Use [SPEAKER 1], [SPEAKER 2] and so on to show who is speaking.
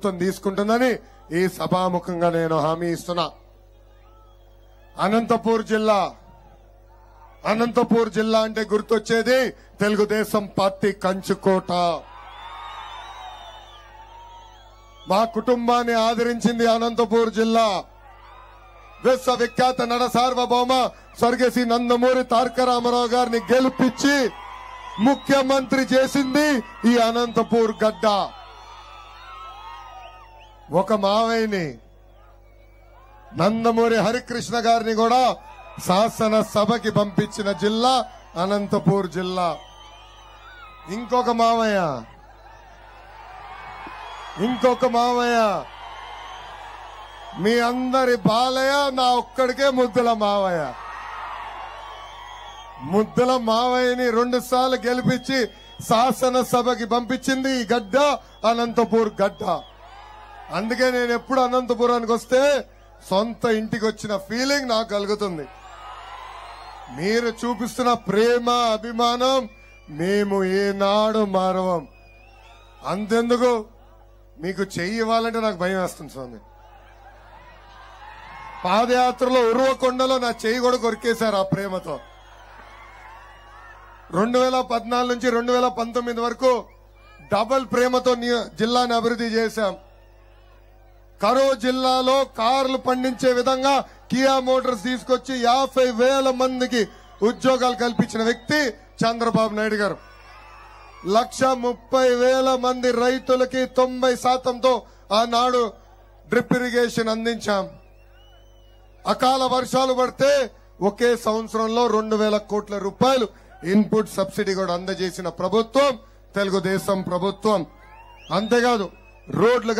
[SPEAKER 1] ప్రభుత్వం తీసుకుంటుందని ఈ సభాముఖంగా నేను హామీ ఇస్తున్నా. అనంతపూర్ జిల్లా అంటే గుర్తొచ్చేది తెలుగుదేశం పార్టీ కంచుకోట. మా కుటుంబాన్ని ఆదరించింది అనంతపూర్ జిల్లా. విశ్వవిఖ్యాత నట సార్వభౌమ స్వర్గశ్రీ నందమూరి తారక రామారావు గారిని గెలిపించి ముఖ్యమంత్రి చేసింది ఈ అనంతపూర్ గడ్డ. ఒక మావయ్యని నందమూరి హరికృష్ణ గారిని కూడా శాసనసభకి పంపించిన జిల్లా అనంతపూర్ జిల్లా. ఇంకొక మావయ్య మీ అందరి బాలయ్య, నా ఒక్కడికే ముద్దుల మావయ్యని 2 సార్లు గెలిపించి శాసనసభకి పంపించింది ఈ గడ్డ అనంతపూర్ గడ్డ. అందుకే నేను ఎప్పుడు అనంతపురానికి వస్తే సొంత ఇంటికి వచ్చిన ఫీలింగ్ నాకు కలుగుతుంది. మీరు చూపిస్తున్న ప్రేమ అభిమానం మేము ఏనాడు మారవం. అంతెందుకు మీకు చెయ్యి ఇవ్వాలంటే నాకు భయం వేస్తుంది స్వామి. పాదయాత్రలో ఉర్వకొండలో నా చెయ్యి కూడా కొరికేశారు ఆ ప్రేమతో. 2014 నుంచి 2019 వరకు డబుల్ ప్రేమతో జిల్లాని అభివృద్ధి చేశాం. కరూరు జిల్లాలో కార్లు పండించే విధంగా కియా మోటార్స్ తీసుకొచ్చి 50,000 మందికి ఉద్యోగాలు కల్పించిన వ్యక్తి చంద్రబాబు నాయుడు గారు. 130,000 మంది రైతులకి 90%తో ఆనాడు డ్రిప్ ఇరిగేషన్ అందించాం. అకాల వర్షాలు పడితే ఒకే సంవత్సరంలో 2,000 కోట్ల రూపాయలు ఇన్పుట్ సబ్సిడీ కూడా అందజేసిన ప్రభుత్వం తెలుగుదేశం ప్రభుత్వం. అంతేకాదు రోడ్లు